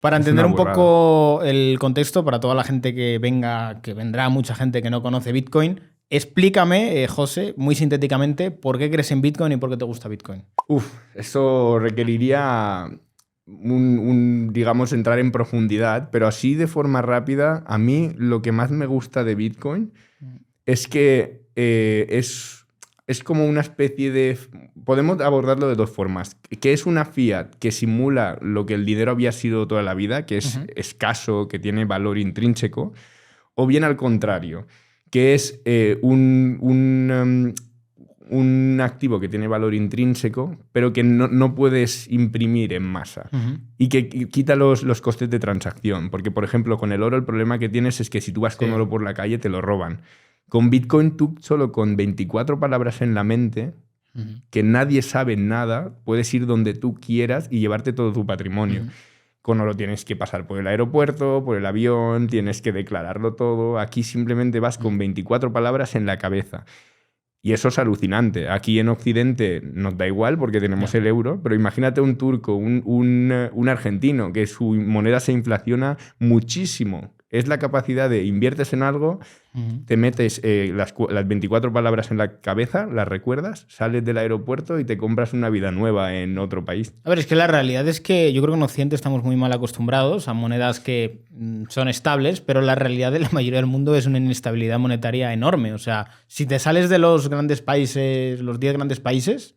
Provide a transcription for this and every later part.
Para Es entender una un burrada. poco el contexto, para toda la gente que venga, que vendrá mucha gente que no conoce Bitcoin, explícame, José, muy sintéticamente, por qué crees en Bitcoin y por qué te gusta Bitcoin. Eso requeriría digamos, entrar en profundidad, pero así de forma rápida, a mí lo que más me gusta de Bitcoin es que es como una especie de... Podemos abordarlo de dos formas. Que es una fiat que simula lo que el dinero había sido toda la vida, que es escaso, que tiene valor intrínseco, o bien al contrario, que es un activo que tiene valor intrínseco, pero que no puedes imprimir en masa. Y que quita los costes de transacción. Porque, por ejemplo, con el oro el problema que tienes es que si tú vas con oro por la calle te lo roban. Con Bitcoin tú solo con 24 palabras en la mente, que nadie sabe nada, puedes ir donde tú quieras y llevarte todo tu patrimonio. Con oro tienes que pasar por el aeropuerto, por el avión, tienes que declararlo todo. Aquí simplemente vas con 24 palabras en la cabeza. Y eso es alucinante. Aquí en Occidente nos da igual porque tenemos el euro, pero imagínate un turco, un argentino, que su moneda se inflaciona muchísimo. Es la capacidad de inviertes en algo, te metes las 24 palabras en la cabeza, las recuerdas, sales del aeropuerto y te compras una vida nueva en otro país. A ver, es que la realidad es que yo creo que en Occidente estamos muy mal acostumbrados a monedas que son estables, pero la realidad de la mayoría del mundo es una inestabilidad monetaria enorme. O sea, si te sales de los grandes países, los 10 grandes países,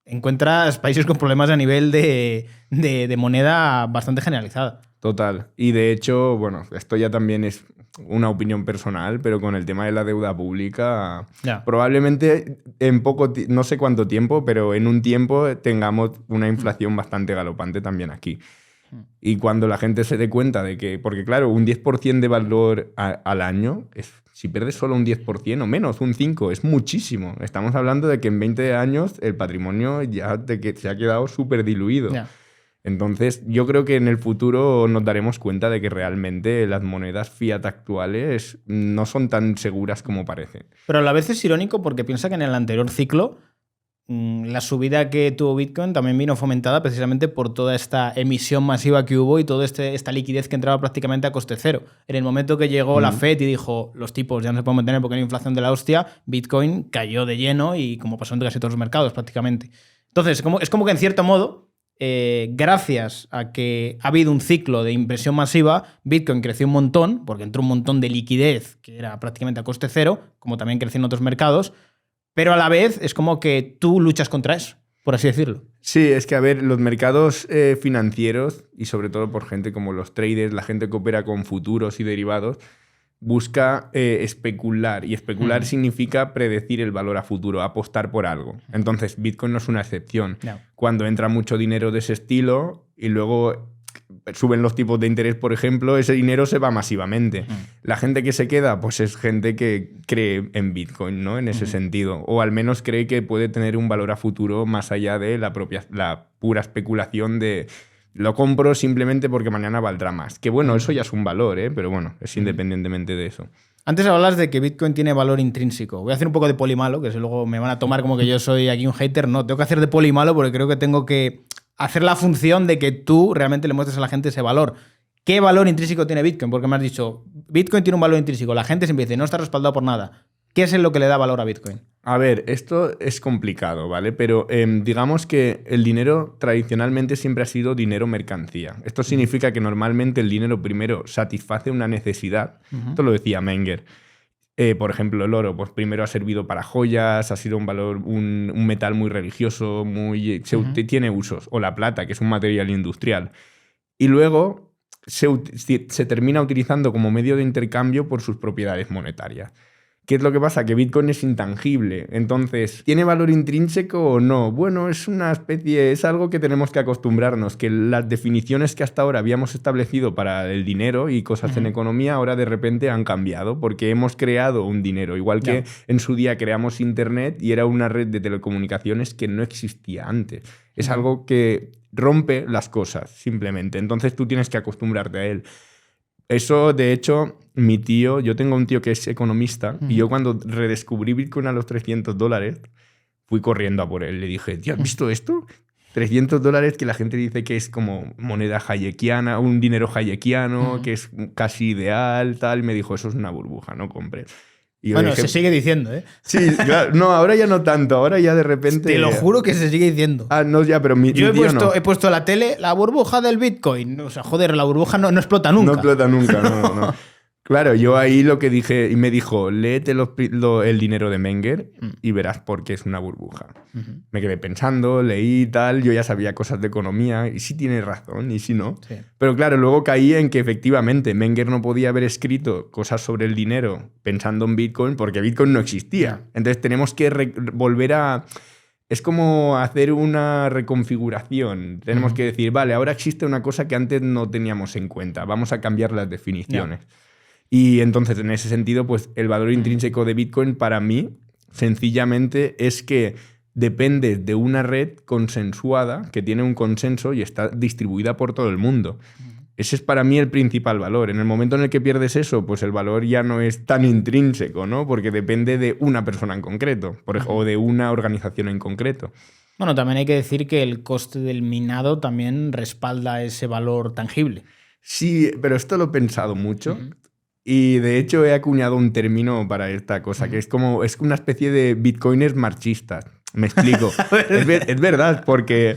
encuentras países con problemas a nivel de moneda bastante generalizada. Total. Y de hecho, bueno, esto ya también es una opinión personal, pero con el tema de la deuda pública, probablemente en no sé cuánto tiempo, pero en un tiempo tengamos una inflación bastante galopante también aquí. Y cuando la gente se dé cuenta de que, porque claro, un 10% de valor al año, si pierdes solo un 10% o menos, un 5%, es muchísimo. Estamos hablando de que en 20 años el patrimonio ya se ha quedado súper diluido. Entonces, yo creo que en el futuro nos daremos cuenta de que realmente las monedas fiat actuales no son tan seguras como parecen. Pero a la vez es irónico porque piensa que en el anterior ciclo la subida que tuvo Bitcoin también vino fomentada precisamente por toda esta emisión masiva que hubo y toda esta liquidez que entraba prácticamente a coste cero. En el momento que llegó la Fed y dijo los tipos ya no se pueden mantener porque hay inflación de la hostia, Bitcoin cayó de lleno y como pasó en casi todos los mercados prácticamente. Entonces, es como que en cierto modo, gracias a que ha habido un ciclo de impresión masiva, Bitcoin creció un montón porque entró un montón de liquidez que era prácticamente a coste cero, como también creció en otros mercados. Pero a la vez es como que tú luchas contra eso, por así decirlo. Sí, es que, a ver, los mercados financieros, y sobre todo por gente como los traders, la gente que opera con futuros y derivados, busca especular. Y especular significa predecir el valor a futuro, apostar por algo. Entonces, Bitcoin no es una excepción. Cuando entra mucho dinero de ese estilo y luego suben los tipos de interés, por ejemplo, ese dinero se va masivamente. La gente que se queda, pues es gente que cree en Bitcoin, ¿no? En ese sentido. O al menos cree que puede tener un valor a futuro más allá de la pura especulación de lo compro simplemente porque mañana valdrá más. Que bueno, eso ya es un valor, ¿eh? Pero bueno, es independientemente de eso. Antes hablas de que Bitcoin tiene valor intrínseco. Voy a hacer un poco de polimalo, que si luego me van a tomar como que yo soy aquí un hater. No, tengo que hacer de polimalo porque creo que tengo que hacer la función de que tú realmente le muestres a la gente ese valor. ¿Qué valor intrínseco tiene Bitcoin? Porque me has dicho, Bitcoin tiene un valor intrínseco. La gente siempre dice, no está respaldado por nada. ¿Qué es lo que le da valor a Bitcoin? A ver, esto es complicado, ¿vale? Pero digamos que el dinero tradicionalmente siempre ha sido dinero mercancía. Esto significa que normalmente el dinero primero satisface una necesidad. Esto lo decía Menger. Por ejemplo, el oro, pues primero ha servido para joyas, ha sido un valor, un metal muy religioso, tiene usos. O la plata, que es un material industrial. Y luego se termina utilizando como medio de intercambio por sus propiedades monetarias. ¿Qué es lo que pasa? Que Bitcoin es intangible. Entonces, ¿tiene valor intrínseco o no? Bueno, es una especie, es algo que tenemos que acostumbrarnos, que las definiciones que hasta ahora habíamos establecido para el dinero y cosas en economía ahora de repente han cambiado porque hemos creado un dinero. Igual que en su día creamos Internet y era una red de telecomunicaciones que no existía antes. Es algo que rompe las cosas, simplemente. Entonces tú tienes que acostumbrarte a él. Eso, de hecho, yo tengo un tío que es economista y yo cuando redescubrí Bitcoin a los $300 fui corriendo a por él. Le dije, tío, ¿has visto esto? $300 que la gente dice que es como moneda hayekiana, un dinero hayekiano, que es casi ideal, tal. Y me dijo, eso es una burbuja, no compres. Y yo bueno, dije, se sigue diciendo, ¿eh? Sí, claro. No, ahora ya no tanto. Ahora ya de repente... Te lo juro que se sigue diciendo. Ah, no, ya, pero Yo no. he puesto la tele, la burbuja del Bitcoin. O sea, joder, la burbuja no explota nunca. No explota nunca, no. Claro, yo ahí lo que dije, y me dijo, léete el dinero de Menger y verás por qué es una burbuja. Me quedé pensando, leí y tal, yo ya sabía cosas de economía, y sí tiene razón, y sí no. Sí. Pero claro, luego caí en que efectivamente Menger no podía haber escrito cosas sobre el dinero pensando en Bitcoin porque Bitcoin no existía. Entonces tenemos que volver a... Es como hacer una reconfiguración. Tenemos que decir, vale, ahora existe una cosa que antes no teníamos en cuenta, vamos a cambiar las definiciones. Y entonces, en ese sentido, pues el valor intrínseco de Bitcoin para mí, sencillamente, es que depende de una red consensuada, que tiene un consenso y está distribuida por todo el mundo. Ese es para mí el principal valor. En el momento en el que pierdes eso, pues el valor ya no es tan intrínseco, ¿no? Porque depende de una persona en concreto, o de una organización en concreto. Bueno, también hay que decir que el coste del minado también respalda ese valor tangible. Sí, pero esto lo he pensado mucho. Y de hecho he acuñado un término para esta cosa, que es una especie de bitcoiners marchistas. Me explico. es verdad, porque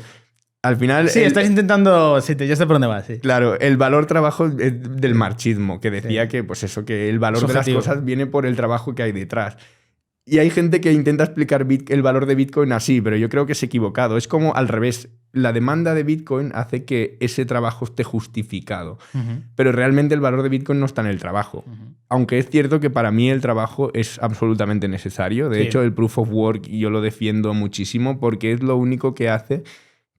al final... Sí, estás intentando... Sí, ya sé por dónde vas, sí. Claro, el valor trabajo es del marxismo, que decía que, pues eso, que el valor de las cosas viene por el trabajo que hay detrás. Y hay gente que intenta explicar el valor de Bitcoin así, pero yo creo que es equivocado. Es como al revés. La demanda de Bitcoin hace que ese trabajo esté justificado. Pero realmente el valor de Bitcoin no está en el trabajo. Aunque es cierto que para mí el trabajo es absolutamente necesario. De hecho, el Proof of Work yo lo defiendo muchísimo porque es lo único que hace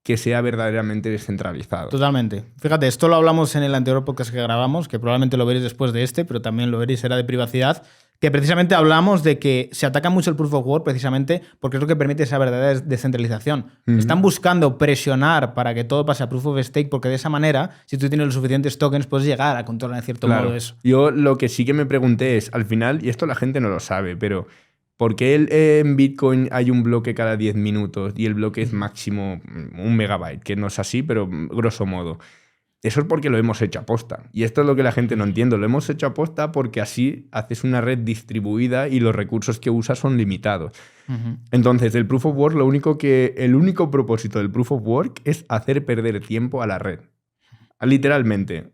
que sea verdaderamente descentralizado. Totalmente. Fíjate, esto lo hablamos en el anterior podcast que grabamos, que probablemente lo veréis después de este, pero también lo veréis, era de privacidad, que precisamente hablamos de que se ataca mucho el Proof of Work precisamente porque es lo que permite esa verdadera descentralización. Están buscando presionar para que todo pase a Proof of Stake porque de esa manera, si tú tienes los suficientes tokens, puedes llegar a controlar en cierto modo eso. Yo lo que sí que me pregunté es, al final, y esto la gente no lo sabe, pero ¿por qué en Bitcoin hay un bloque cada 10 minutos y el bloque es máximo 1 megabyte? Que no es así, pero grosso modo. Eso es porque lo hemos hecho aposta. Y esto es lo que la gente no entiende. Lo hemos hecho aposta porque así haces una red distribuida y los recursos que usas son limitados. Entonces, el Proof of Work, el único propósito del Proof of Work es hacer perder tiempo a la red. Literalmente.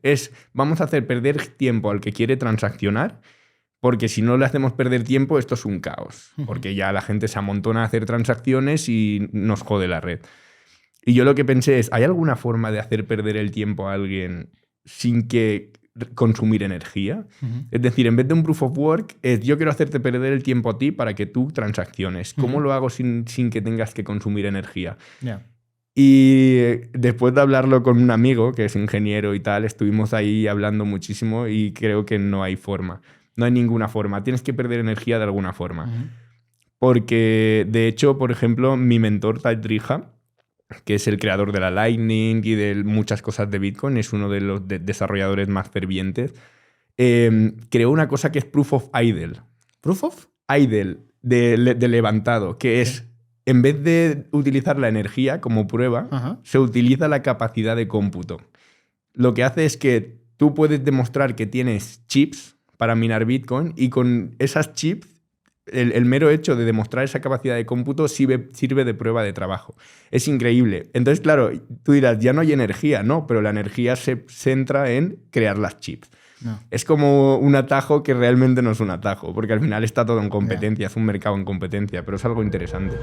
Vamos a hacer perder tiempo al que quiere transaccionar, porque si no le hacemos perder tiempo, esto es un caos. Porque ya la gente se amontona a hacer transacciones y nos jode la red. Y yo lo que pensé es, ¿hay alguna forma de hacer perder el tiempo a alguien sin que consumir energía? Es decir, en vez de un Proof of Work, yo quiero hacerte perder el tiempo a ti para que tú transacciones. ¿Cómo lo hago sin que tengas que consumir energía? Y después de hablarlo con un amigo que es ingeniero y tal, estuvimos ahí hablando muchísimo y creo que no hay forma. No hay ninguna forma. Tienes que perder energía de alguna forma. Porque, de hecho, por ejemplo, mi mentor, Tai Trija, que es el creador de la Lightning y de muchas cosas de Bitcoin, es uno de los desarrolladores más fervientes, creó una cosa que es Proof of Idle. ¿Proof of? Idle, de levantado, que es, en vez de utilizar la energía como prueba, se utiliza la capacidad de cómputo. Lo que hace es que tú puedes demostrar que tienes chips para minar Bitcoin y con esas chips el mero hecho de demostrar esa capacidad de cómputo sirve de prueba de trabajo. Es increíble. Entonces, claro, tú dirás, ya no hay energía. No, pero la energía se centra en crear las chips. No. Es como un atajo que realmente no es un atajo, porque al final está todo en competencia, es un mercado en competencia, pero es algo interesante.